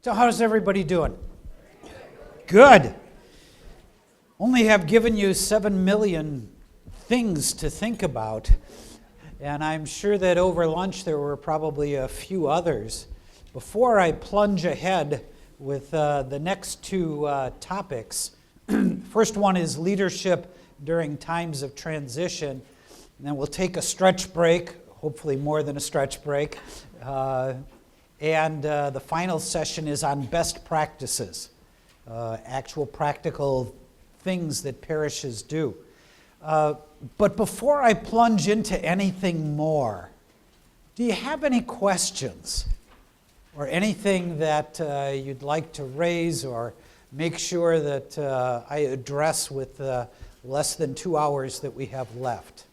So how's everybody doing? Good. Only have given you 7 million things to think about, and I'm sure that over lunch there were probably a few others. Before I plunge ahead with the next two topics, first one is leadership during times of transition, and then we'll take a stretch break, hopefully more than a stretch break, and the final session is on best practices, actual practical things that parishes do. But before I plunge into anything more, do you have any questions or anything that you'd like to raise or make sure that I address with less than 2 hours that we have left?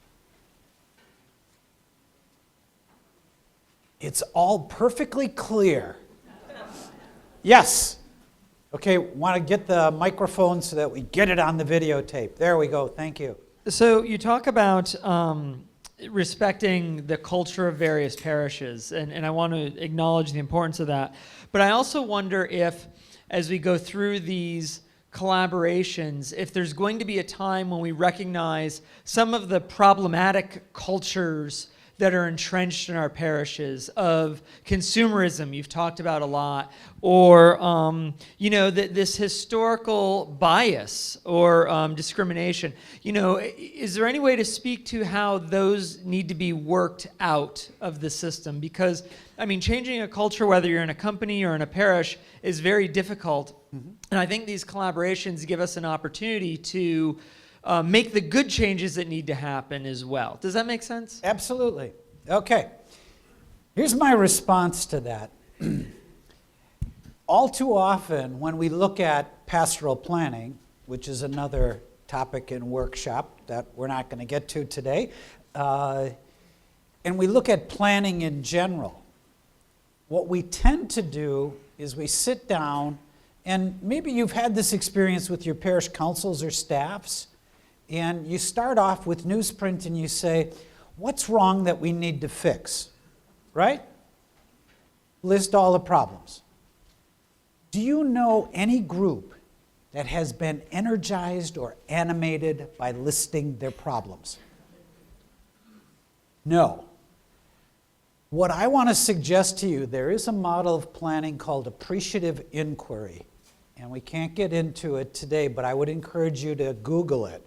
It's all perfectly clear. Yes. Okay, want to get the microphone so that we get it on the videotape. There we go. Thank you. So you talk about respecting the culture of various parishes, and I want to acknowledge the importance of that. But I also wonder if, as we go through these collaborations, if there's going to be a time when we recognize some of the problematic cultures that are entrenched in our parishes of consumerism, you've talked about a lot, or this historical bias or discrimination. Is there any way to speak to how those need to be worked out of the system? Because, changing a culture, whether you're in a company or in a parish, is very difficult. Mm-hmm. And I think these collaborations give us an opportunity to make the good changes that need to happen as well. Does that make sense? Absolutely. Okay. Here's my response to that. All too often, when we look at pastoral planning, which is another topic in workshop that we're not going to get to today, and we look at planning in general, what we tend to do is we sit down, and maybe you've had this experience with your parish councils or staffs, and you start off with newsprint and you say, what's wrong that we need to fix, right? List all the problems. Do you know any group that has been energized or animated by listing their problems? No. What I want to suggest to you, there is a model of planning called appreciative inquiry, and we can't get into it today, but I would encourage you to Google it.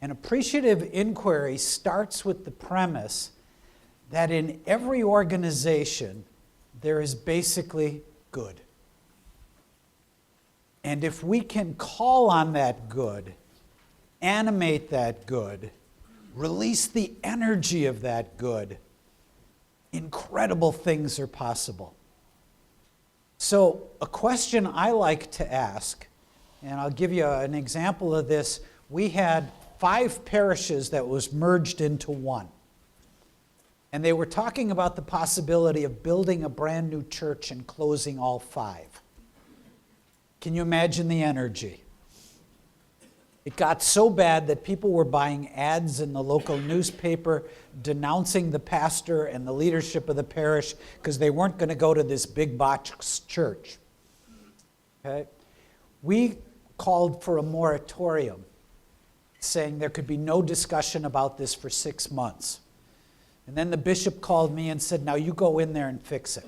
An appreciative inquiry starts with the premise that in every organization, there is basically good. And if we can call on that good, animate that good, release the energy of that good, incredible things are possible. So a question I like to ask, and I'll give you an example of this. We had 5 parishes that was merged into one. And they were talking about the possibility of building a brand new church and closing all 5. Can you imagine the energy? It got so bad that people were buying ads in the local newspaper denouncing the pastor and the leadership of the parish because they weren't going to go to this big box church. Okay? We called for a moratorium, saying there could be no discussion about this for 6 months. And then the bishop called me and said, now you go in there and fix it.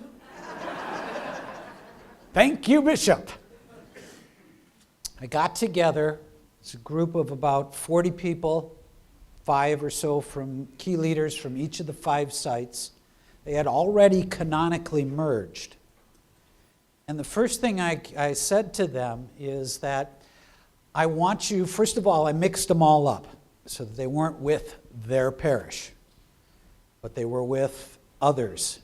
Thank you, Bishop. I got together. It's a group of about 40 people, 5 or so from key leaders from each of the 5 sites. They had already canonically merged. And the first thing I said to them is that I want you, first of all, I mixed them all up so that they weren't with their parish, but they were with others.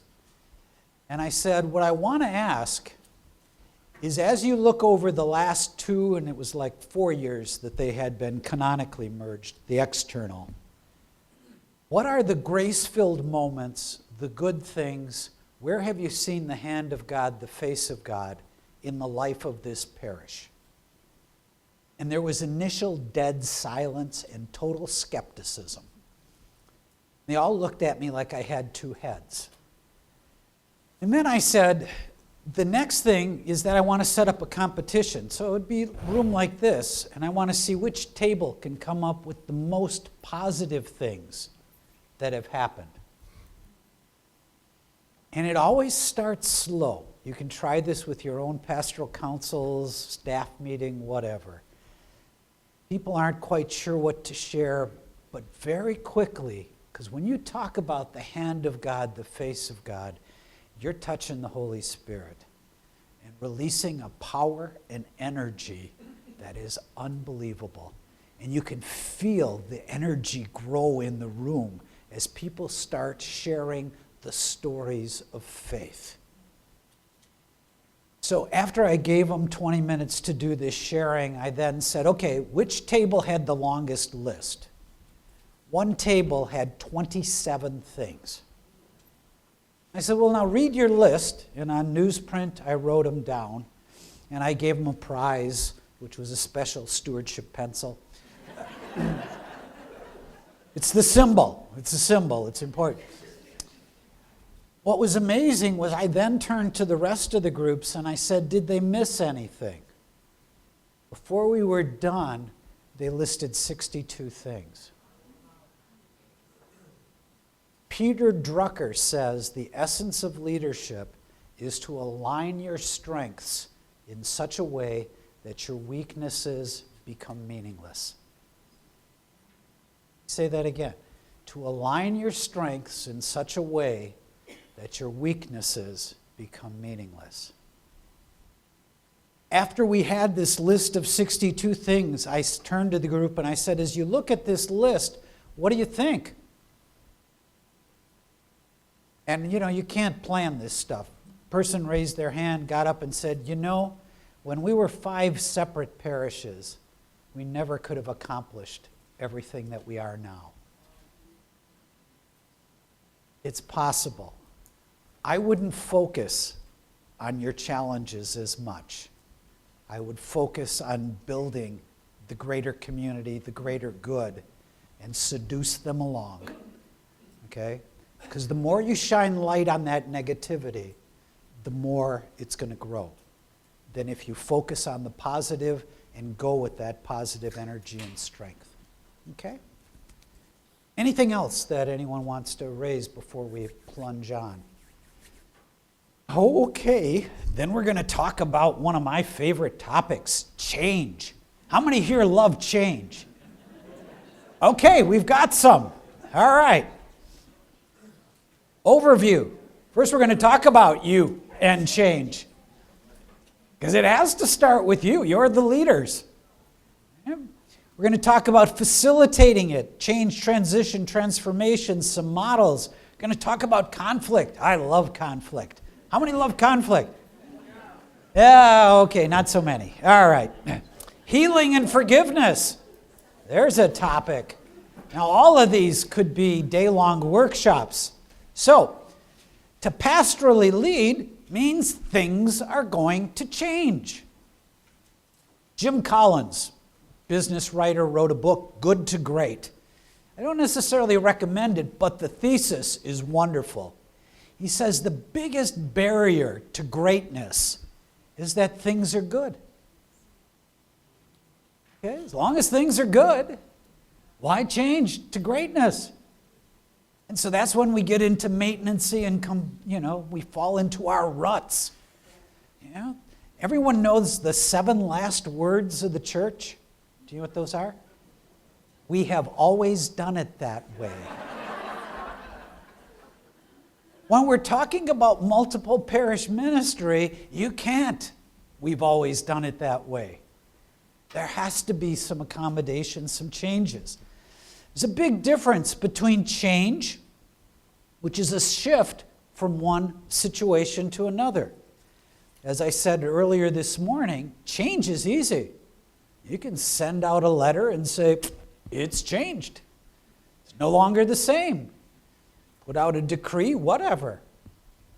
And I said, what I want to ask is, as you look over the last 2, and it was like 4 years that they had been canonically merged, the external, what are the grace-filled moments, the good things? Where have you seen the hand of God, the face of God in the life of this parish? And there was initial dead silence and total skepticism. They all looked at me like I had 2 heads. And then I said, The next thing is that I want to set up a competition. So it would be a room like this, and I want to see which table can come up with the most positive things that have happened. And it always starts slow. You can try this with your own pastoral councils, staff meeting, whatever. People aren't quite sure what to share, but very quickly, because when you talk about the hand of God, the face of God, you're touching the Holy Spirit and releasing a power and energy that is unbelievable. And you can feel the energy grow in the room as people start sharing the stories of faith. So after I gave them 20 minutes to do this sharing, I then said, okay, which table had the longest list? One table had 27 things. I said, well, now read your list. And on newsprint, I wrote them down. And I gave them a prize, which was a special stewardship pencil. It's the symbol. It's a symbol. It's important. What was amazing was I then turned to the rest of the groups and I said, did they miss anything? Before we were done, they listed 62 things. Peter Drucker says the essence of leadership is to align your strengths in such a way that your weaknesses become meaningless. Say that again. To align your strengths in such a way that your weaknesses become meaningless. After we had this list of 62 things, I turned to the group and I said, as you look at this list, what do you think? And you can't plan this stuff. Person raised their hand, got up and said, when we were 5 separate parishes, we never could have accomplished everything that we are now. It's possible. I wouldn't focus on your challenges as much. I would focus on building the greater community, the greater good, and seduce them along. Okay? Because the more you shine light on that negativity, the more it's going to grow than if you focus on the positive and go with that positive energy and strength. Okay? Anything else that anyone wants to raise before we plunge on? Okay, then we're going to talk about one of my favorite topics, change. How many here love change? Okay, we've got some. All right. Overview. First, we're going to talk about you and change. Because it has to start with you. You're the leaders. We're going to talk about facilitating it, change, transition, transformation, some models. We're going to talk about conflict. I love conflict. How many love conflict? Yeah, okay, not so many. All right. Healing and forgiveness. There's a topic. Now, all of these could be day-long workshops. So, to pastorally lead means things are going to change. Jim Collins, business writer, wrote a book, Good to Great. I don't necessarily recommend it, but the thesis is wonderful. He says the biggest barrier to greatness is that things are good. Okay? As long as things are good, why change to greatness? And so that's when we get into maintenancy and we fall into our ruts. Everyone knows the 7 last words of the church. Do you know what those are? We have always done it that way. When we're talking about multiple parish ministry, you can't. We've always done it that way. There has to be some accommodation, some changes. There's a big difference between change, which is a shift from one situation to another. As I said earlier this morning, change is easy. You can send out a letter and say, it's changed. It's no longer the same. Put out a decree, whatever.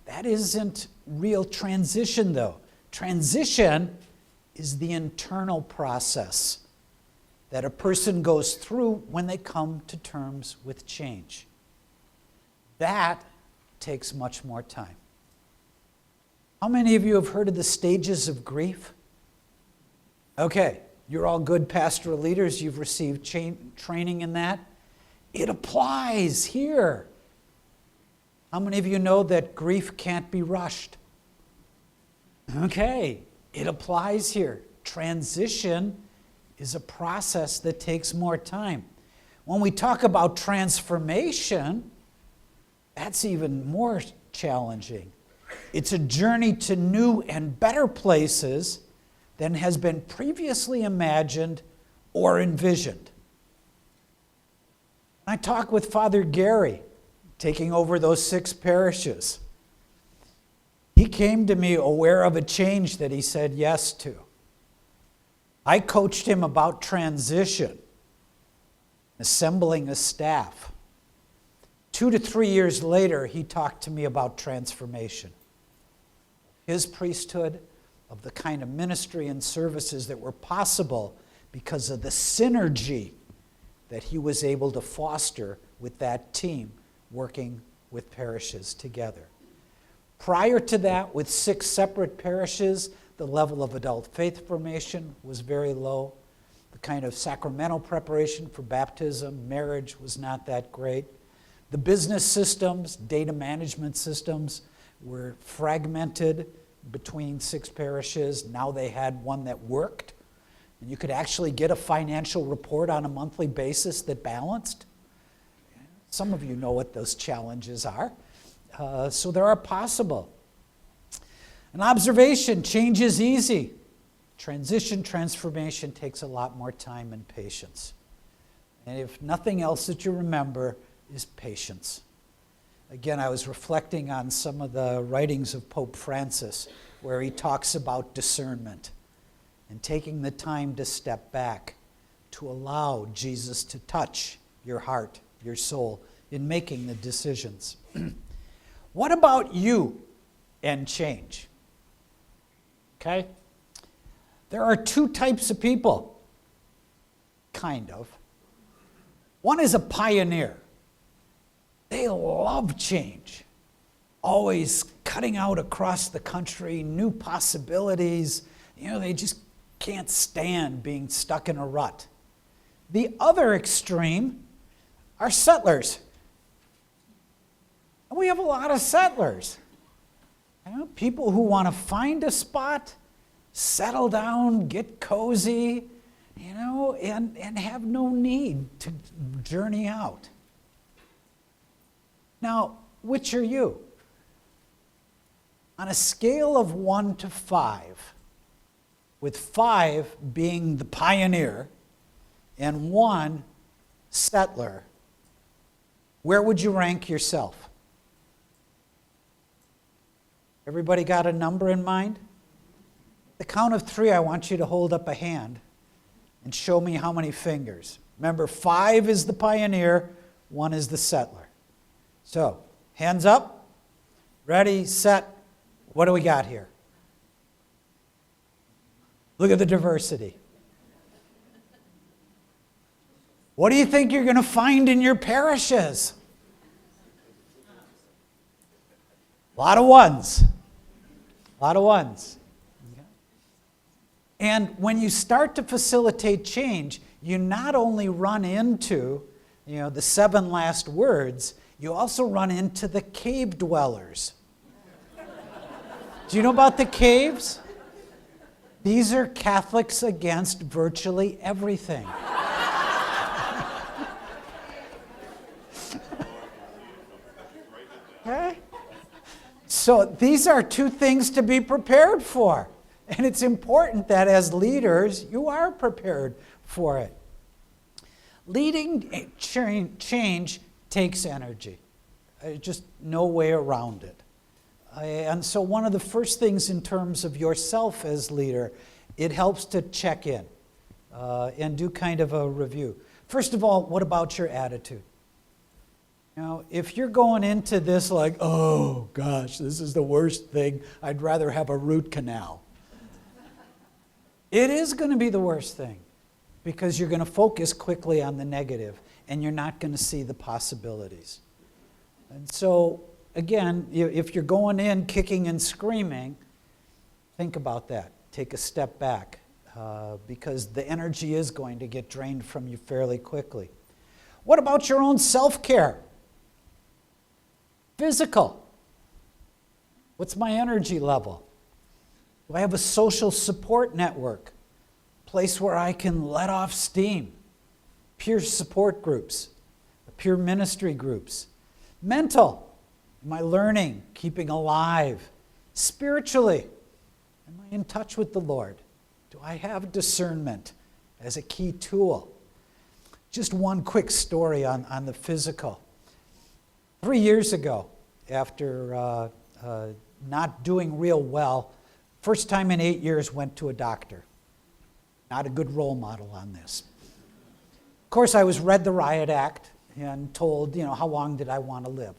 That isn't real transition, though. Transition is the internal process that a person goes through when they come to terms with change. That takes much more time. How many of you have heard of the stages of grief? Okay, you're all good pastoral leaders. You've received training in that. It applies here. How many of you know that grief can't be rushed? Okay, it applies here. Transition is a process that takes more time. When we talk about transformation, that's even more challenging. It's a journey to new and better places than has been previously imagined or envisioned. I talked with Father Gary, taking over those 6 parishes. He came to me aware of a change that he said yes to. I coached him about transition, assembling a staff. 2 to 3 years later, he talked to me about transformation. His priesthood, of the kind of ministry and services that were possible because of the synergy that he was able to foster with that team working with parishes together. Prior to that, with 6 separate parishes, the level of adult faith formation was very low. The kind of sacramental preparation for baptism, marriage was not that great. The business systems, data management systems were fragmented between 6 parishes. Now they had one that worked. And you could actually get a financial report on a monthly basis that balanced. Some of you know what those challenges are. So there are possible. An observation, change is easy. Transition, transformation takes a lot more time and patience. And if nothing else that you remember is patience. Again, I was reflecting on some of the writings of Pope Francis where he talks about discernment and taking the time to step back to allow Jesus to touch your heart, your soul, in making the decisions. What about you and change? Okay? There are 2 types of people, kind of. One is a pioneer. They love change, always cutting out across the country, new possibilities. They just can't stand being stuck in a rut. The other extreme are settlers. And we have a lot of settlers. People who want to find a spot, settle down, get cozy, and have no need to journey out. Now, which are you? On a scale of 1 to 5, with 5 being the pioneer and 1 settler, where would you rank yourself? Everybody got a number in mind? The count of 3, I want you to hold up a hand and show me how many fingers. Remember, 5 is the pioneer, 1 is the settler. So, hands up, ready, set. What do we got here? Look at the diversity. What do you think you're going to find in your parishes? A lot of ones. A lot of ones. And when you start to facilitate change, you not only run into, the 7 last words, you also run into the cave dwellers. Do you know about the caves? These are Catholics against virtually everything. Okay? So these are 2 things to be prepared for. And it's important that as leaders, you are prepared for it. Leading change takes energy. Just no way around it. And so one of the first things in terms of yourself as leader, it helps to check in and do kind of a review. First of all, what about your attitude? If you're going into this like, oh gosh, this is the worst thing, I'd rather have a root canal. It is going to be the worst thing because you're going to focus quickly on the negative and you're not going to see the possibilities. And so, again, if you're going in kicking and screaming, Think about that. Take a step back because the energy is going to get drained from you fairly quickly. What about your own self-care? Physical. What's my energy level? Do I have a social support network? Place where I can let off steam? Peer support groups, peer ministry groups. Mental. Am I learning, keeping alive? Spiritually. Am I in touch with the Lord? Do I have discernment as a key tool? Just one quick story on the physical. 3 years ago, after not doing real well, first time in 8 years went to a doctor. Not a good role model on this. Of course, I was read the Riot Act and told, how long did I want to live?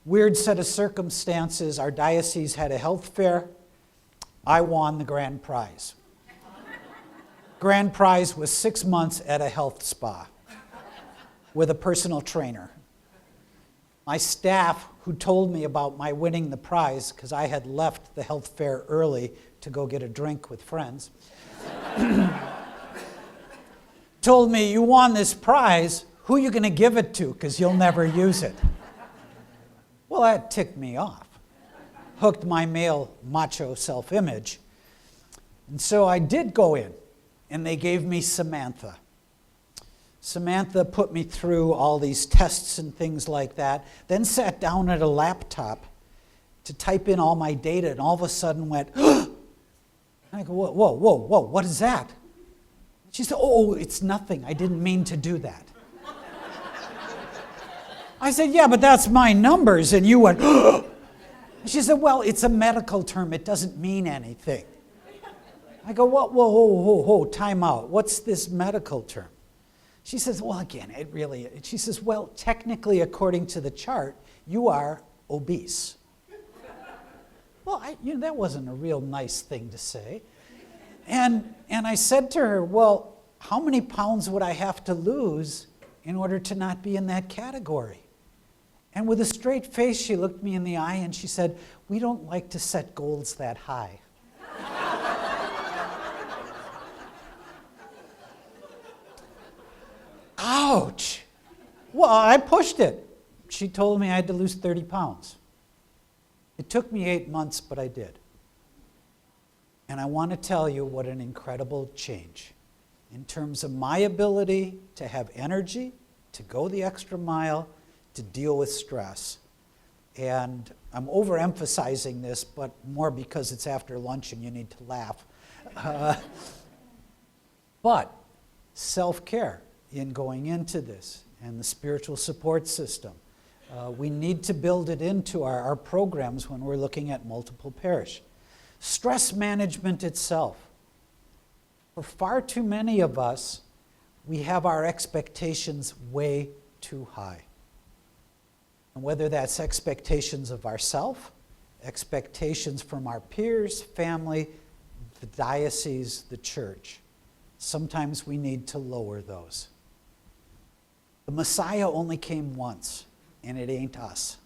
Weird set of circumstances. Our diocese had a health fair. I won the grand prize. Grand prize was 6 months at a health spa with a personal trainer. My staff, who told me about my winning the prize, because I had left the health fair early to go get a drink with friends, told me, you won this prize, who are you going to give it to? Because you'll never use it. Well, that ticked me off. Hooked my male macho self-image. And so I did go in, and they gave me Samantha. Samantha put me through all these tests and things like that, then sat down at a laptop to type in all my data, and all of a sudden went, I go, whoa, what is that? She said, oh, it's nothing. I didn't mean to do that. I said, yeah, but that's my numbers. And you went, she said, well, it's a medical term. It doesn't mean anything. I go, whoa, time out. What's this medical term? She says, well, again, she says, well, technically, according to the chart, you are obese. Well, that wasn't a real nice thing to say. And I said to her, well, how many pounds would I have to lose in order to not be in that category? And with a straight face, she looked me in the eye and she said, we don't like to set goals that high. Ouch. Well, I pushed it. She told me I had to lose 30 pounds. It took me 8 months, but I did. And I want to tell you what an incredible change in terms of my ability to have energy, to go the extra mile, to deal with stress. And I'm overemphasizing this, but more because it's after lunch and you need to laugh. But self-care in going into this and the spiritual support system. We need to build it into our programs when we're looking at Multi-Parish. Stress management itself. For far too many of us, we have our expectations way too high. And whether that's expectations of ourselves, expectations from our peers, family, the diocese, the church, sometimes we need to lower those. The Messiah only came once, and it ain't us.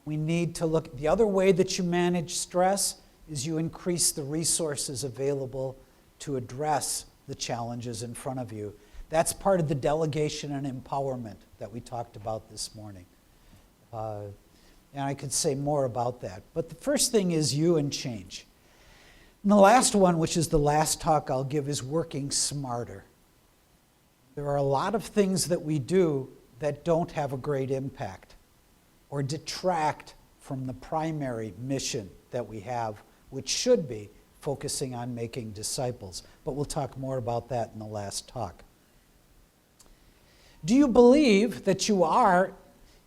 We need to look. The other way that you manage stress is you increase the resources available to address the challenges in front of you. That's part of the delegation and empowerment that we talked about this morning. And I could say more about that. But the first thing is you and change. And the last one, which is the last talk I'll give, is working smarter. There are a lot of things that we do that don't have a great impact or detract from the primary mission that we have, which should be focusing on making disciples. But we'll talk more about that in the last talk. Do you believe that you are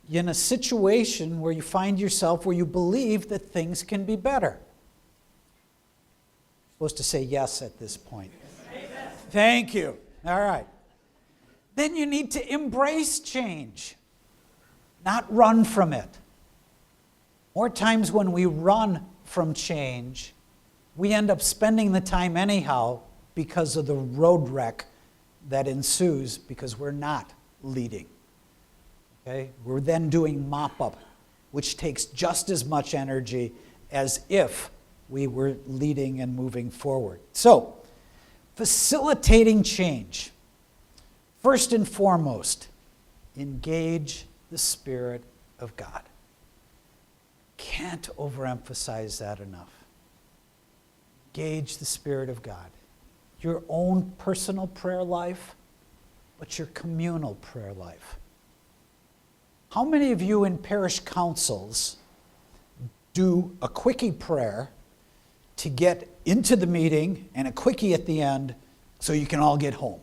in a situation where you find yourself where you believe that things can be better? You're supposed to say yes at this point. Yes. Thank you. All right. Then you need to embrace change, not run from it. More times when we run from change, we end up spending the time anyhow because of the road wreck that ensues because we're not leading. Okay? We're then doing mop-up, which takes just as much energy as if we were leading and moving forward. So, facilitating change. First and foremost, engage the Spirit of God. Can't overemphasize that enough. Engage the Spirit of God. Your own personal prayer life, but your communal prayer life. How many of you in parish councils do a quickie prayer to get into the meeting and a quickie at the end so you can all get home?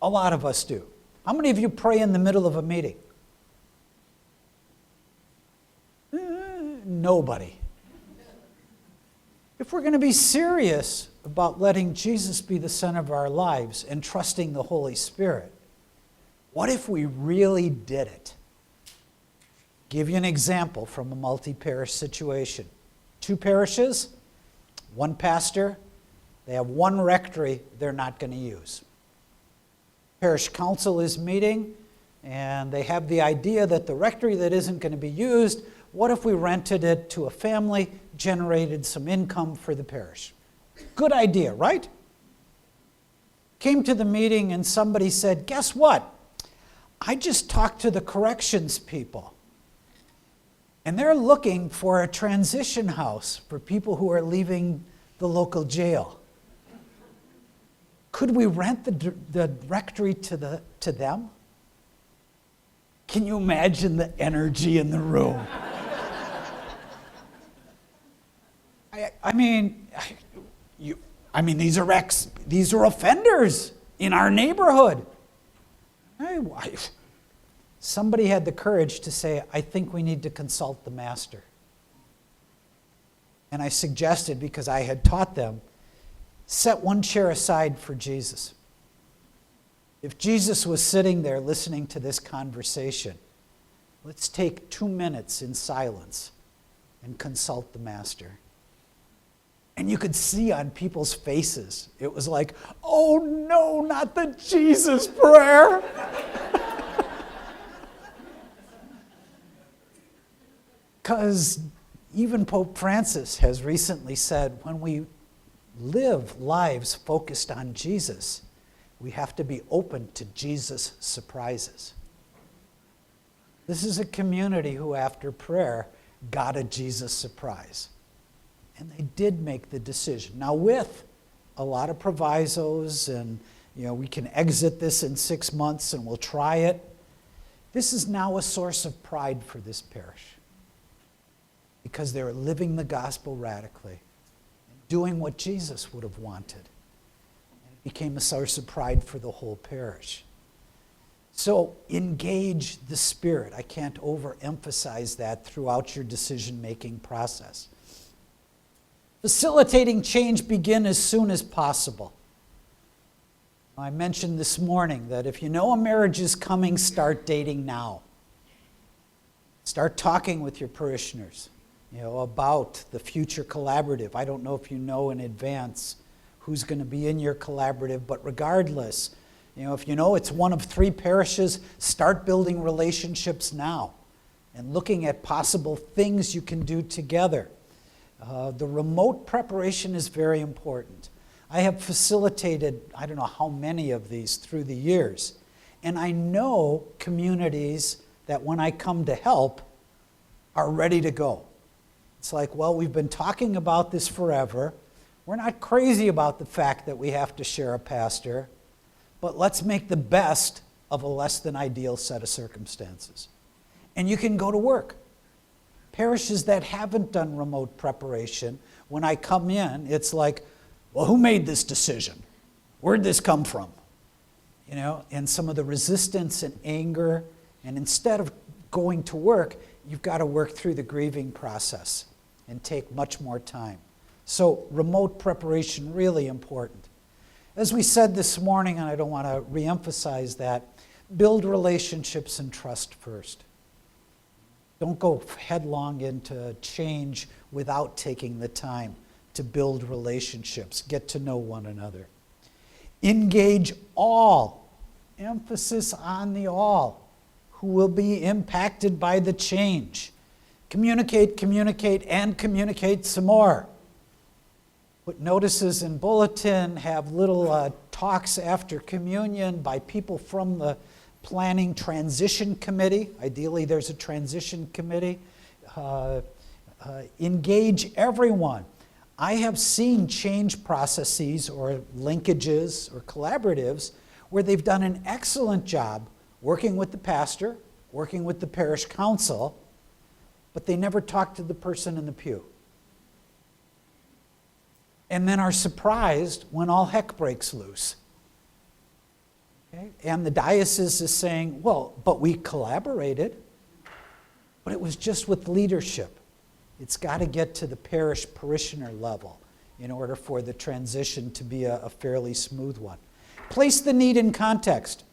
A lot of us do. How many of you pray in the middle of a meeting? Nobody. If we're going to be serious about letting Jesus be the center of our lives and trusting the Holy Spirit, what if we really did it? Give you an example from a multi-parish situation. 2 parishes, 1 pastor, they have 1 rectory they're not going to use. Parish council is meeting, and they have the idea that the rectory that isn't going to be used, what if we rented it to a family, generated some income for the parish? Good idea, right? Came to the meeting and somebody said, guess what? I just talked to the corrections people, and they're looking for a transition house for people who are leaving the local jail. Could we rent the rectory to them? Can you imagine the energy in the room? I mean, these are offenders in our neighborhood. Somebody had the courage to say, I think we need to consult the master. And I suggested, because I had taught them, set 1 chair aside for Jesus. If Jesus was sitting there listening to this conversation, let's take 2 minutes in silence and consult the master. And you could see on people's faces, it was like, oh no, not the Jesus prayer. Because even Pope Francis has recently said, when we live lives focused on Jesus, we have to be open to Jesus' surprises. This is a community who, after prayer, got a Jesus surprise. And they did make the decision. Now, with a lot of provisos, and we can exit this in 6 months and we'll try it. This is now a source of pride for this parish, because they're living the gospel radically, doing what Jesus would have wanted. And it became a source of pride for the whole parish. So engage the Spirit. I can't overemphasize that throughout your decision-making process. Facilitating change begin as soon as possible. I mentioned this morning that if you know a marriage is coming, start dating now. Start talking with your parishioners, about the future collaborative. I don't know if you know in advance who's going to be in your collaborative, but regardless, if you know it's one of 3 parishes, start building relationships now and looking at possible things you can do together. The remote preparation is very important. I have facilitated, I don't know how many of these through the years, and I know communities that when I come to help are ready to go. It's like, well, we've been talking about this forever. We're not crazy about the fact that we have to share a pastor, but let's make the best of a less than ideal set of circumstances. And you can go to work. Parishes that haven't done remote preparation, when I come in, it's like, well, who made this decision? Where'd this come from? And some of the resistance and anger, and instead of going to work, you've got to work through the grieving process and take much more time. So remote preparation, really important. As we said this morning, and I don't want to reemphasize that, build relationships and trust first. Don't go headlong into change without taking the time to build relationships, get to know one another. Engage all, emphasis on the all, who will be impacted by the change. Communicate, communicate, and communicate some more. Put notices in bulletin, have little talks after communion by people from the planning transition committee. Ideally, there's a transition committee. Engage everyone. I have seen change processes or linkages or collaboratives where they've done an excellent job working with the pastor, working with the parish council, but they never talk to the person in the pew. And then are surprised when all heck breaks loose. Okay? And the diocese is saying, well, but we collaborated, but it was just with leadership. It's got to get to the parish parishioner level in order for the transition to be a fairly smooth one. Place the need in context.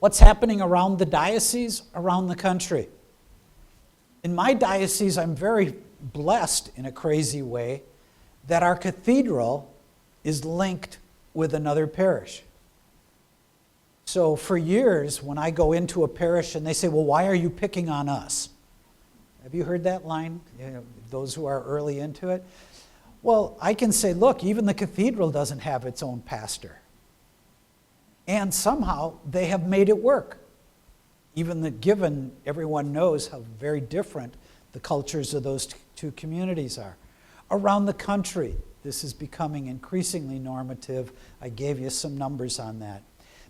What's happening around the diocese, around the country? In my diocese, I'm very blessed in a crazy way that our cathedral is linked with another parish. So for years, when I go into a parish and they say, well, why are you picking on us? Have you heard that line? You know, those who are early into it? Well, I can say, look, even the cathedral doesn't have its own pastor. And somehow they have made it work. Given everyone knows how very different the cultures of those two communities are. Around the country, this is becoming increasingly normative. I gave you some numbers on that.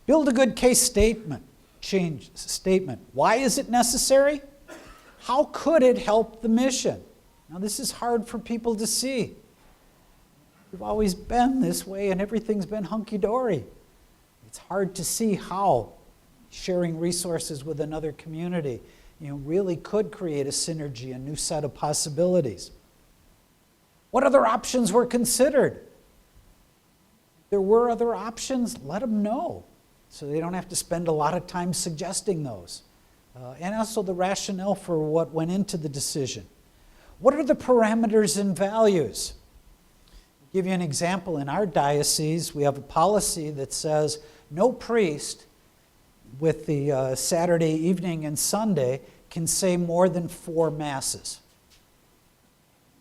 Build a good case statement. Change statement. Why is it necessary? How could it help the mission? Now, this is hard for people to see. We've always been this way and everything's been hunky-dory. It's hard to see how sharing resources with another community, really could create a synergy, a new set of possibilities. What other options were considered? There were other options, let them know, so they don't have to spend a lot of time suggesting those. And also the rationale for what went into the decision. What are the parameters and values? I'll give you an example. In our diocese, we have a policy that says no priest with the Saturday evening and Sunday can say more than 4 masses.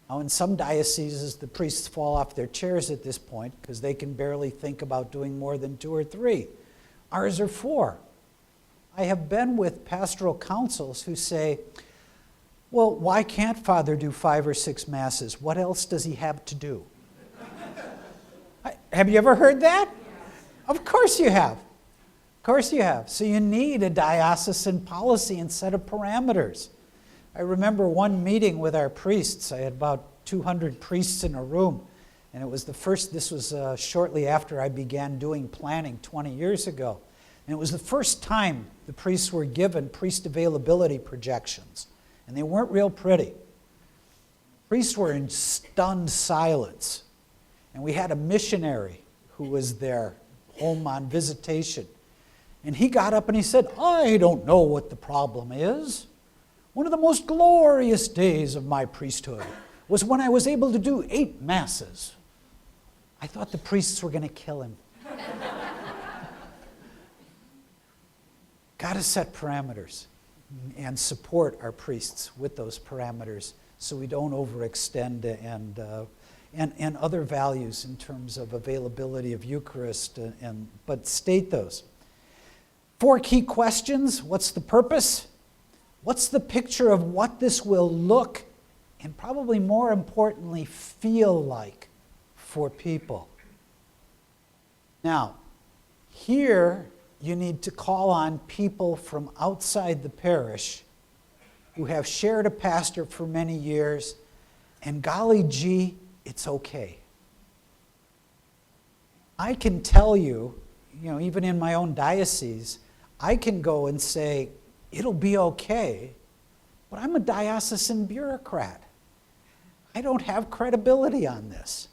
Now, in some dioceses, the priests fall off their chairs at this point because they can barely think about doing more than 2 or 3. Ours are 4. I have been with pastoral councils who say, well, why can't Father do 5 or 6 masses? What else does he have to do? Have you ever heard that? Of course you have. Of course you have. So you need a diocesan policy and set of parameters. I remember one meeting with our priests. I had about 200 priests in a room. And it was this was shortly after I began doing planning 20 years ago. And it was the first time the priests were given priest availability projections. And they weren't real pretty. Priests were in stunned silence. And we had a missionary who was there, home on visitation. And he got up and he said, I don't know what the problem is. One of the most glorious days of my priesthood was when I was able to do 8 masses. I thought the priests were going to kill him. Got to set parameters and support our priests with those parameters so we don't overextend and other values in terms of availability of Eucharist, but state those. 4 key questions. What's the purpose? What's the picture of what this will look and probably more importantly feel like for people? Now, here you need to call on people from outside the parish who have shared a pastor for many years, and golly gee, it's okay. I can tell you, even in my own diocese, I can go and say, it'll be okay, but I'm a diocesan bureaucrat. I don't have credibility on this.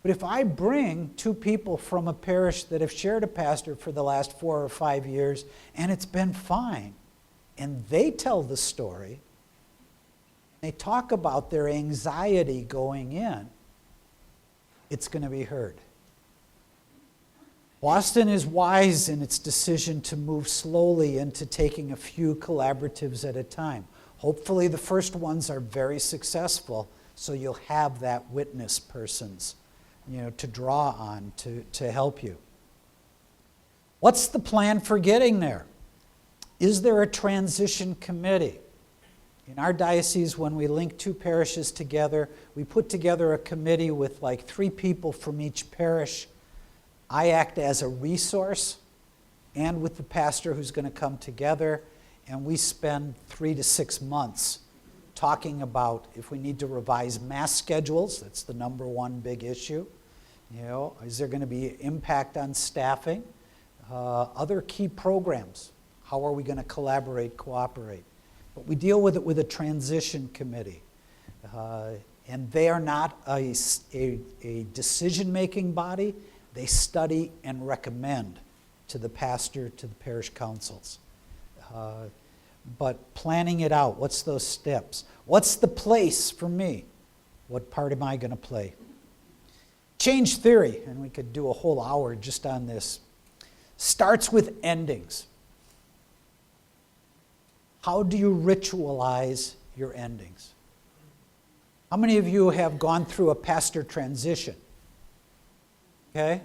But if I bring 2 people from a parish that have shared a pastor for the last 4 or 5 years, and it's been fine, and they tell the story, they talk about their anxiety going in, it's going to be heard. Boston is wise in its decision to move slowly into taking a few collaboratives at a time. Hopefully the first ones are very successful, so you'll have that witness persons, to draw on to help you. What's the plan for getting there? Is there a transition committee? In our diocese, when we link two parishes together, we put together a committee with like 3 people from each parish. I act as a resource and with the pastor who's going to come together, and we spend 3 to 6 months talking about if we need to revise mass schedules. That's the number one big issue. Is there going to be impact on staffing? Other key programs. How are we going to collaborate, cooperate? But we deal with it with a transition committee. And they are not a decision-making body. They study and recommend to the pastor, to the parish councils. But planning it out, what's those steps? What's the place for me? What part am I going to play? Change theory, and we could do a whole hour just on this, starts with endings. How do you ritualize your endings? How many of you have gone through a pastor transition? Okay?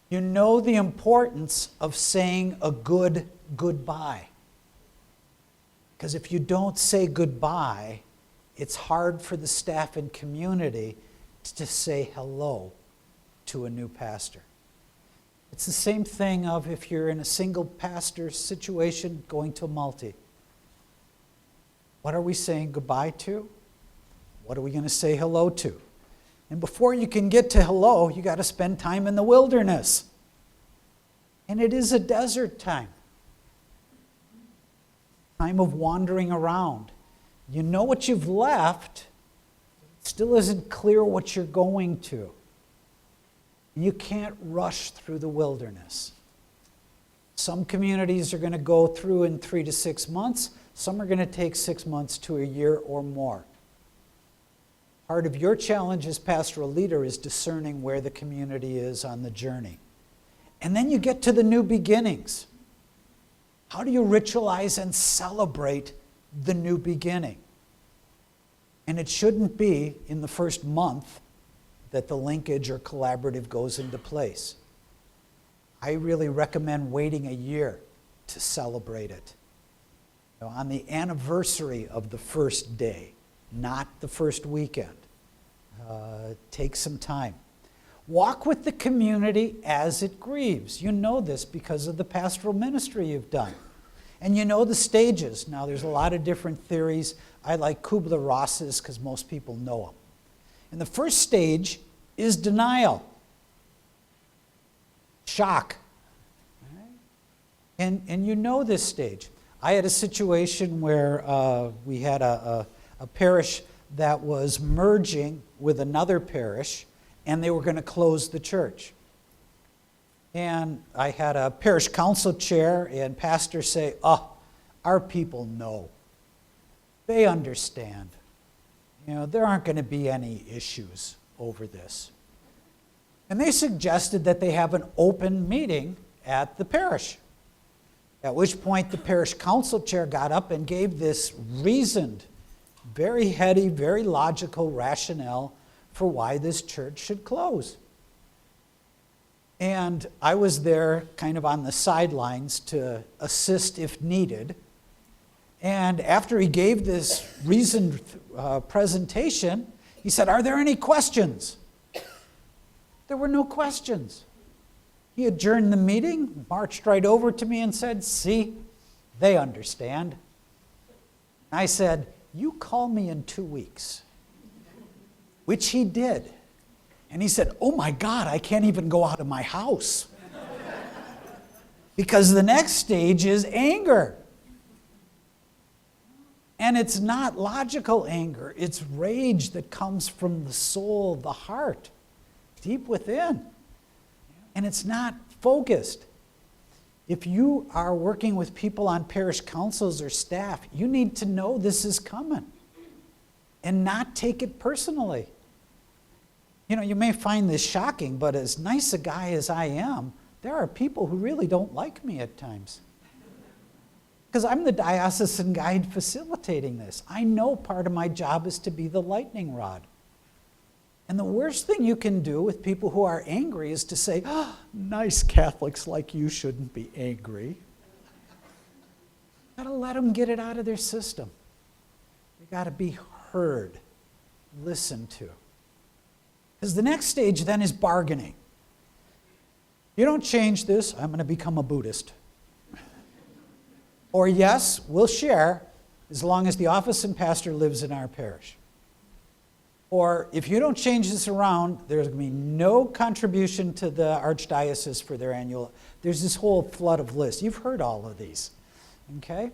You know the importance of saying a good goodbye. Because if you don't say goodbye, it's hard for the staff and community to say hello to a new pastor. It's the same thing of if you're in a single pastor situation going to a multi. What are we saying goodbye to? What are we going to say hello to? And before you can get to hello, you got to spend time in the wilderness. And it is a desert time. Time of wandering around. You know what you've left, it still isn't clear what you're going to. You can't rush through the wilderness. Some communities are going to go through in 3 to 6 months. Some are going to take 6 months to a year or more. Part of your challenge as pastoral leader is discerning where the community is on the journey. And then you get to the new beginnings. How do you ritualize and celebrate the new beginning? And it shouldn't be in the first month that the linkage or collaborative goes into place. I really recommend waiting a year to celebrate it. On the anniversary of the first day, not the first weekend. Take some time. Walk with the community as it grieves. You know this because of the pastoral ministry you've done. And you know the stages. Now, there's a lot of different theories. I like Kubler-Ross's because most people know them. And the first stage is denial. Shock. And you know this stage. I had a situation where we had a parish that was merging with another parish, and they were going to close the church. And I had a parish council chair and pastor say, our people know. They understand. There aren't going to be any issues over this. And they suggested that they have an open meeting at the parish. At which point the parish council chair got up and gave this reasoned, very heady, very logical rationale for why this church should close. And I was there kind of on the sidelines to assist if needed. And after he gave this reasoned presentation, he said, "Are there any questions?" There were no questions. He adjourned the meeting, marched right over to me and said, "See, they understand." I said, "You call me in 2 weeks," which he did. And he said, "Oh my God, I can't even go out of my house." Because the next stage is anger. And it's not logical anger. It's rage that comes from the soul, the heart, deep within. And it's not focused. If you are working with people on parish councils or staff, you need to know this is coming and not take it personally. You may find this shocking, but as nice a guy as I am, there are people who really don't like me at times. Because I'm the diocesan guide facilitating this. I know part of my job is to be the lightning rod. And the worst thing you can do with people who are angry is to say, oh, nice Catholics like you shouldn't be angry. Got to let them get it out of their system. They got to be heard, listened to. Because the next stage then is bargaining. You don't change this, I'm going to become a Buddhist. Or yes, we'll share as long as the office and pastor lives in our parish. Or if you don't change this around, there's going to be no contribution to the archdiocese for their annual. There's this whole flood of lists. You've heard all of these, okay?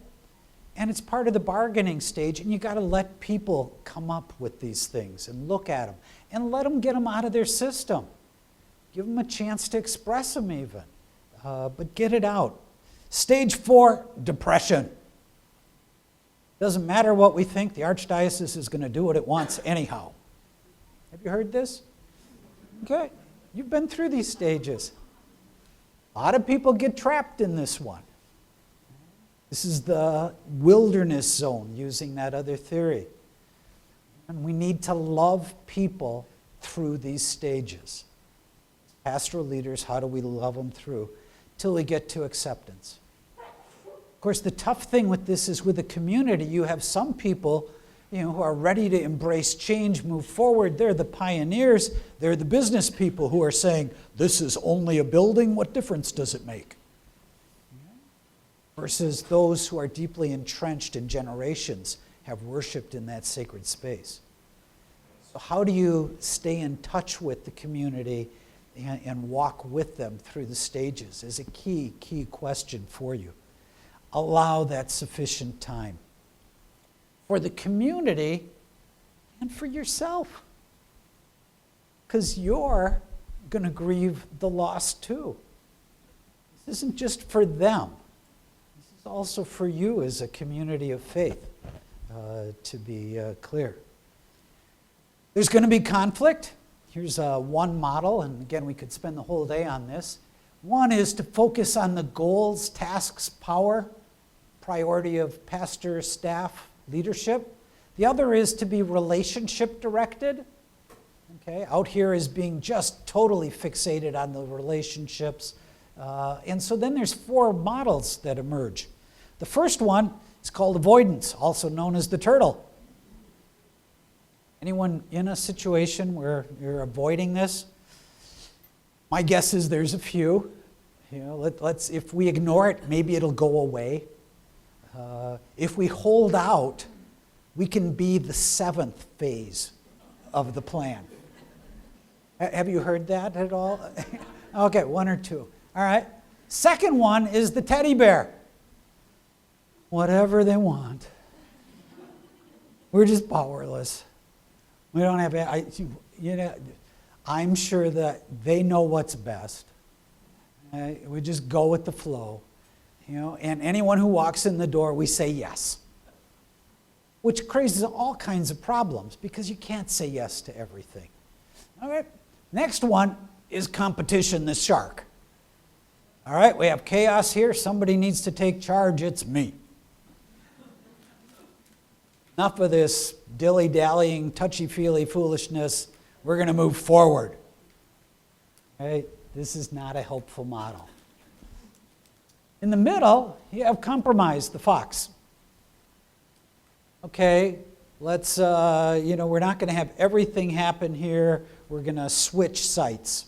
And it's part of the bargaining stage, and you got to let people come up with these things and look at them and let them get them out of their system. Give them a chance to express them even, but get it out. Stage 4, depression. Doesn't matter what we think, the archdiocese is going to do what it wants anyhow. Have you heard this? Okay, you've been through these stages. A lot of people get trapped in this one. This is the wilderness zone, using that other theory. And we need to love people through these stages. Pastoral leaders, how do we love them through till we get to acceptance? Of course, the tough thing with this is with the community, you have some people who are ready to embrace change, move forward. They're the pioneers. They're the business people who are saying, this is only a building, what difference does it make? Versus those who are deeply entrenched in generations, have worshiped in that sacred space. So how do you stay in touch with the community and walk with them through the stages is a key question for you. Allow that sufficient time for the community and for yourself. Because you're going to grieve the loss too. This isn't just for them. This is also for you as a community of faith, to be clear. There's going to be conflict. Here's one model, and again, we could spend the whole day on this. One is to focus on the goals, tasks, power, priority of pastor, staff, leadership. The other is to be relationship directed. Okay, out here is being just totally fixated on the relationships. And so then there's 4 models that emerge. The first one is called avoidance, also known as the turtle. Anyone in a situation where you're avoiding this? My guess is there's a few. If we ignore it, maybe it'll go away. If we hold out, we can be the 7th phase of the plan. Have you heard that at all? Okay, 1 or 2. All right. Second one is the teddy bear. Whatever they want. We're just powerless. We don't have, I'm sure that they know what's best. We just go with the flow. And anyone who walks in the door, we say yes. Which creates all kinds of problems because you can't say yes to everything. All right. Next one is competition, the shark. All right, we have chaos here. Somebody needs to take charge. It's me. Enough of this dilly-dallying, touchy-feely foolishness. We're going to move forward. Okay? This is not a helpful model. In the middle, you have compromise, the fox. Okay, let's, we're not going to have everything happen here. We're going to switch sites.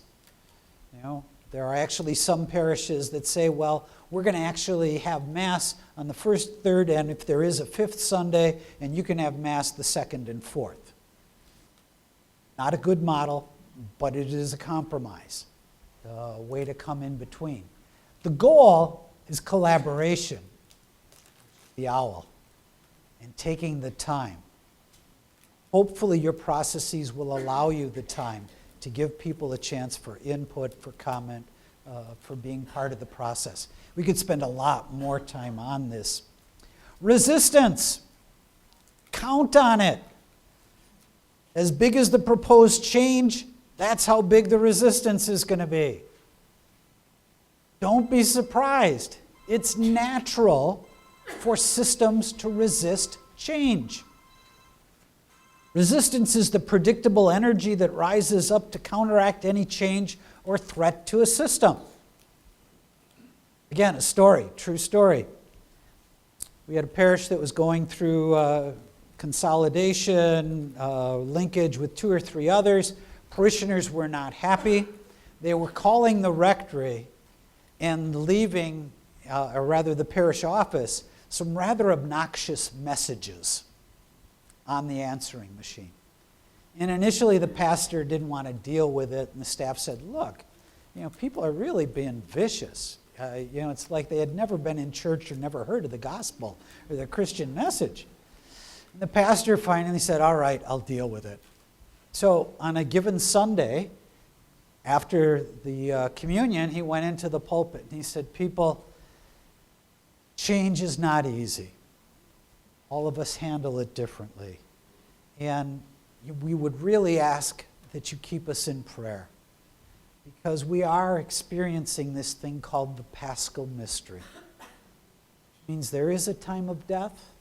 There are actually some parishes that say, well, we're going to actually have Mass on the first, third, and if there is a 5th Sunday, and you can have Mass the 2nd and 4th. Not a good model, but it is a compromise, a way to come in between. The goal is collaboration, the owl, and taking the time. Hopefully your processes will allow you the time to give people a chance for input, for comment, for being part of the process. We could spend a lot more time on this. Resistance. Count on it. As big as the proposed change, that's how big the resistance is going to be. Don't be surprised. It's natural for systems to resist change. Resistance is the predictable energy that rises up to counteract any change or threat to a system. Again, a story, true story. We had a parish that was going through consolidation, linkage with 2 or 3 others. Parishioners were not happy. They were calling the rectory and leaving, or rather the parish office, some rather obnoxious messages on the answering machine. And initially the pastor didn't want to deal with it, and the staff said, look, people are really being vicious. It's like they had never been in church or never heard of the gospel or the Christian message. And the pastor finally said, all right, I'll deal with it. So on a given Sunday, after the communion, he went into the pulpit and he said, people, change is not easy. All of us handle it differently. And we would really ask that you keep us in prayer, because we are experiencing this thing called the Paschal Mystery. Which means there is a time of death,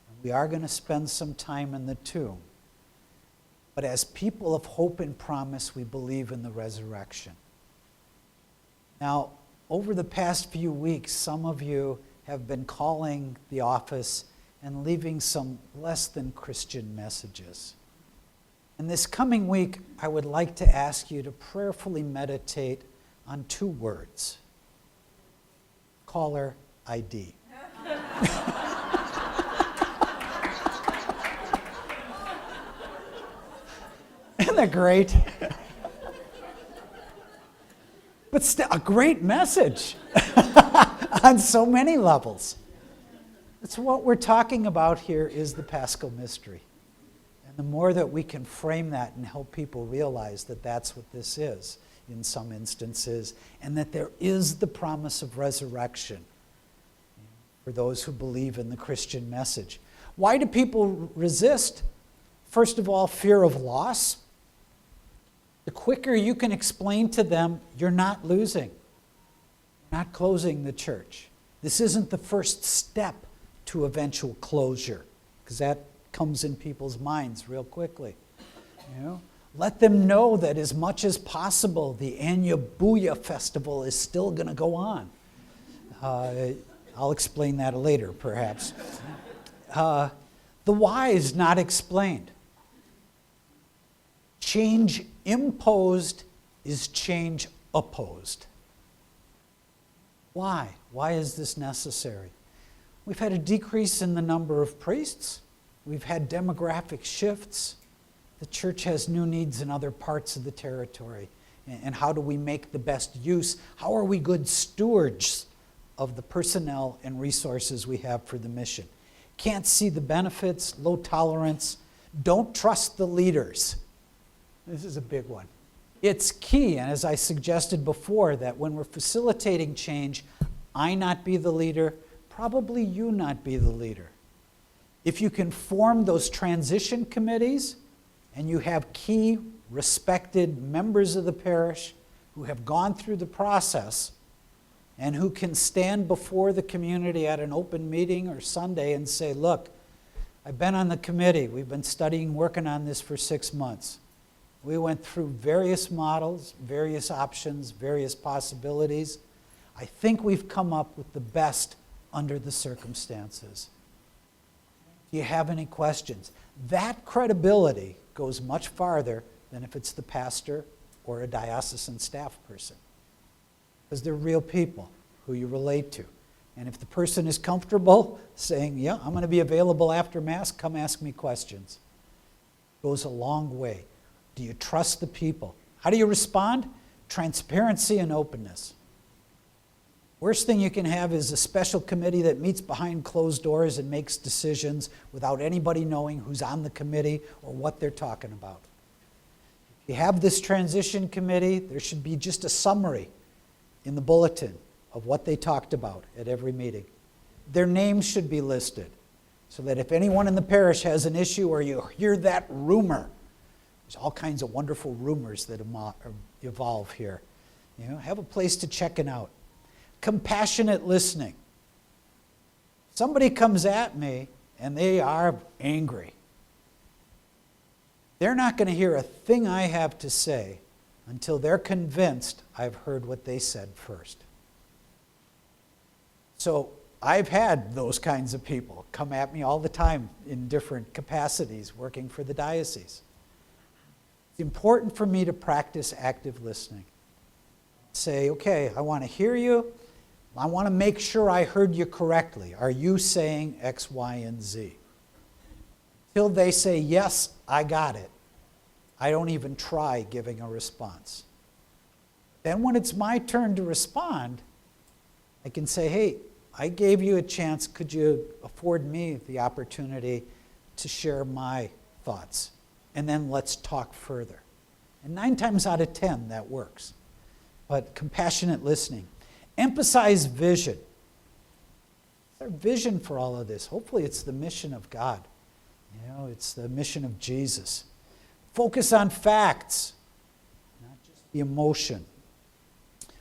and we are going to spend some time in the tomb. But as people of hope and promise, we believe in the resurrection. Now, over the past few weeks, some of you have been calling the office and leaving some less than Christian messages. And this coming week, I would like to ask you to prayerfully meditate on 2 words. Caller ID. Isn't that great? But still, a great message on so many levels. That's what we're talking about here, is the Paschal Mystery. And the more that we can frame that and help people realize that that's what this is in some instances, and that there is the promise of resurrection for those who believe in the Christian message. Why do people resist? First of all, fear of loss. The quicker you can explain to them, you're not losing, not closing the church. This isn't the first step to eventual closure, because that comes in people's minds real quickly. Let them know that as much as possible, the Anyabuya festival is still going to go on. I'll explain that later, perhaps. The why is not explained. Change imposed is change opposed. Why? Why is this necessary? We've had a decrease in the number of priests. We've had demographic shifts. The church has new needs in other parts of the territory. And how do we make the best use? How are we good stewards of the personnel and resources we have for the mission? Can't see the benefits, low tolerance. Don't trust the leaders. This is a big one. It's key, and as I suggested before, that when we're facilitating change, I not be the leader, probably you not be the leader. If you can form those transition committees, and you have key, respected members of the parish who have gone through the process and who can stand before the community at an open meeting or Sunday and say, look, I've been on the committee. We've been studying, working on this for 6 months. We went through various models, various options, various possibilities. I think we've come up with the best under the circumstances. Do you have any questions? That credibility goes much farther than if it's the pastor or a diocesan staff person, because they're real people who you relate to. And if the person is comfortable saying, yeah, I'm going to be available after Mass, come ask me questions, it goes a long way. Do you trust the people? How do you respond? Transparency and openness. Worst thing you can have is a special committee that meets behind closed doors and makes decisions without anybody knowing who's on the committee or what they're talking about. If you have this transition committee, there should be just a summary in the bulletin of what they talked about at every meeting. Their names should be listed so that if anyone in the parish has an issue or you hear that rumor, there's all kinds of wonderful rumors that evolve here. Have a place to check it out. Compassionate listening. Somebody comes at me and they are angry. They're not going to hear a thing I have to say until they're convinced I've heard what they said first. So I've had those kinds of people come at me all the time in different capacities working for the diocese. It's important for me to practice active listening. Say, okay, I want to hear you. I want to make sure I heard you correctly. Are you saying X, Y, and Z? Till they say, yes, I got it, I don't even try giving a response. Then when it's my turn to respond, I can say, hey, I gave you a chance. Could you afford me the opportunity to share my thoughts? And then let's talk further. And 9 times out of 10, that works. But compassionate listening. Emphasize vision. What's our vision for all of this? Hopefully it's the mission of God. It's the mission of Jesus. Focus on facts, not just the emotion.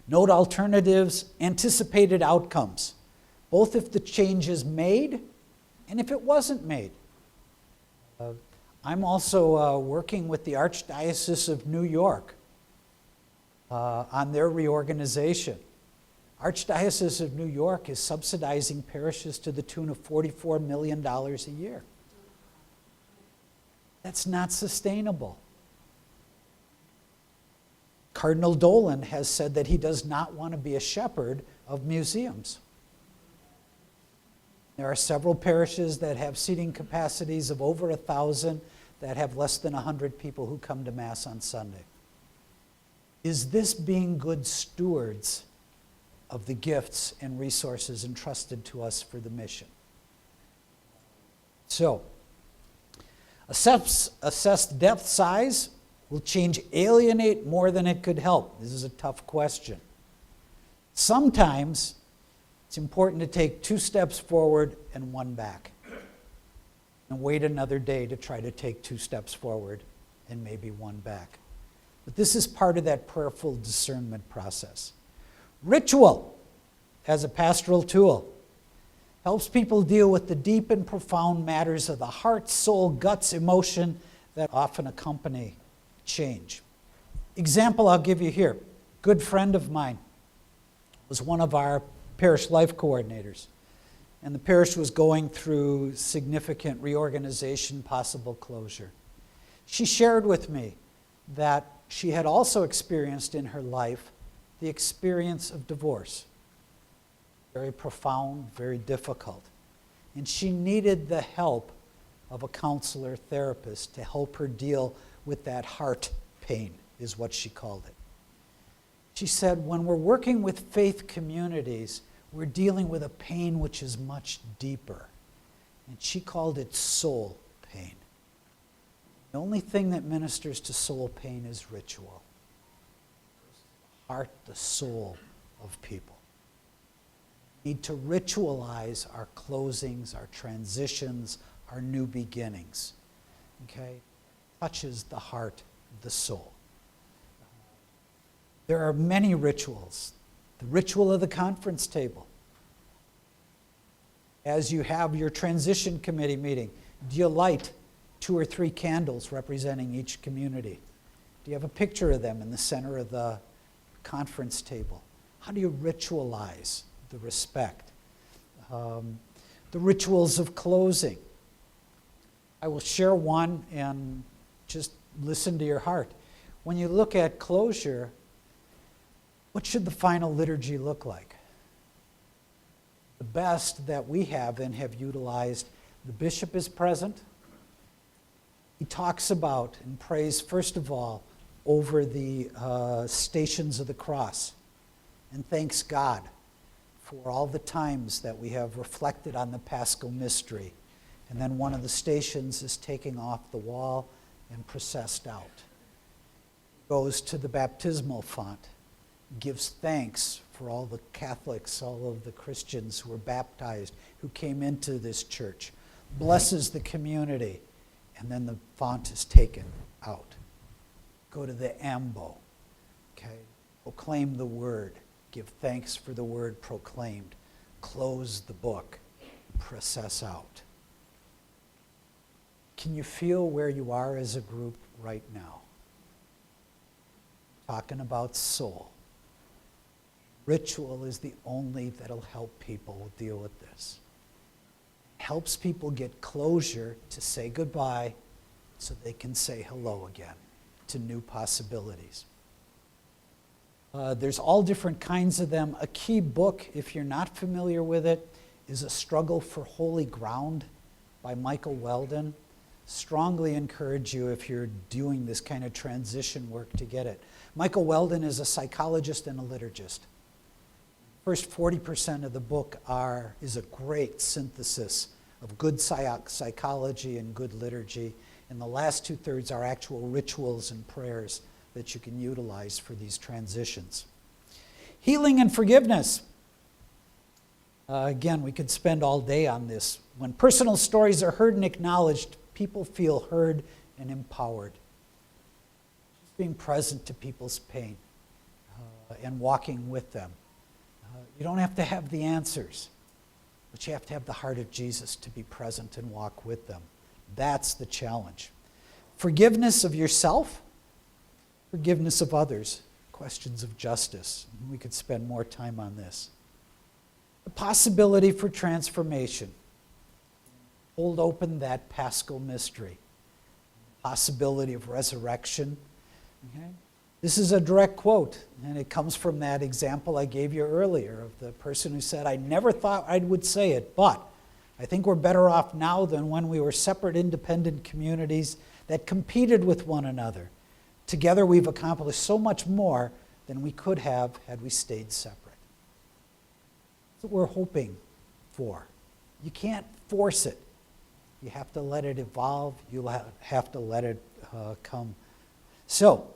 Note alternatives, anticipated outcomes, both if the change is made and if it wasn't made. I'm also working with the Archdiocese of New York on their reorganization. Archdiocese of New York is subsidizing parishes to the tune of $44 million a year. That's not sustainable. Cardinal Dolan has said that he does not want to be a shepherd of museums. There are several parishes that have seating capacities of over 1,000 that have less than 100 people who come to Mass on Sunday. Is this being good stewards of the gifts and resources entrusted to us for the mission? So, assess depth size. Will change alienate more than it could help? This is a tough question. Sometimes it's important to take 2 steps forward and 1 back, and wait another day to try to take 2 steps forward and maybe 1 back. But this is part of that prayerful discernment process. Ritual, as a pastoral tool, helps people deal with the deep and profound matters of the heart, soul, guts, emotion that often accompany change. Example I'll give you here. Good friend of mine was one of our parish life coordinators, and the parish was going through significant reorganization, possible closure. She shared with me that she had also experienced in her life the experience of divorce. Very profound, very difficult. And she needed the help of a counselor, therapist to help her deal with that heart pain, is what she called it. She said, when we're working with faith communities, we're dealing with a pain which is much deeper. And she called it soul pain. The only thing that ministers to soul pain is ritual. The heart, the soul of people. We need to ritualize our closings, our transitions, our new beginnings. Okay? Touches the heart, the soul. There are many rituals. The ritual of the conference table. As you have your transition committee meeting, do you light 2 or 3 candles representing each community? Do you have a picture of them in the center of the conference table? How do you ritualize the respect? The rituals of closing. I will share one and just listen to your heart. When you look at closure, what should the final liturgy look like? The best that we have and have utilized, the bishop is present. He talks about and prays, first of all, over the stations of the cross, and thanks God for all the times that we have reflected on the Paschal mystery. And then one of the stations is taking off the wall and processed out. Goes to the baptismal font, gives thanks for all the Catholics, all of the Christians who were baptized, who came into this church, blesses the community, and then the font is taken out. Go to the ambo, okay? Proclaim the word, give thanks for the word proclaimed, close the book, process out. Can you feel where you are as a group right now? Talking about soul. Ritual is the only that'll help people deal with this. Helps people get closure to say goodbye so they can say hello again to new possibilities. There's all different kinds of them. A key book, if you're not familiar with it, is A Struggle for Holy Ground by Michael Weldon. Strongly encourage you, if you're doing this kind of transition work, to get it. Michael Weldon is a psychologist and a liturgist. First 40% of the book is a great synthesis of good psychology and good liturgy, and the last 2/3 are actual rituals and prayers that you can utilize for these transitions. Healing and forgiveness. Again, we could spend all day on this. When personal stories are heard and acknowledged, people feel heard and empowered. Just being present to people's pain and walking with them. You don't have to have the answers, but you have to have the heart of Jesus to be present and walk with them. That's the challenge. Forgiveness of yourself, forgiveness of others, questions of justice. We could spend more time on this. The possibility for transformation. Hold open that Paschal mystery. Possibility of resurrection. Okay? This is a direct quote, and it comes from that example I gave you earlier of the person who said, I never thought I would say it, but I think we're better off now than when we were separate, independent communities that competed with one another. Together we've accomplished so much more than we could have had we stayed separate. That's what we're hoping for. You can't force it. You have to let it evolve. You'll have to let it come. So,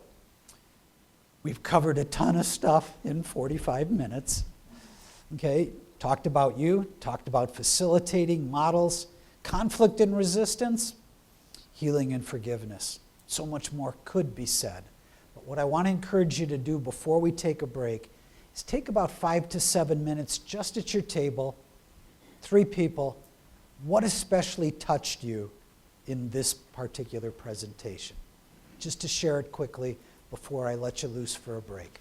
we've covered a ton of stuff in 45 minutes. Okay, talked about you, talked about facilitating models, conflict and resistance, healing and forgiveness. So much more could be said. But what I want to encourage you to do before we take a break is take about 5 to 7 minutes just at your table, 3 people. What especially touched you in this particular presentation? Just to share it quickly before I let you loose for a break.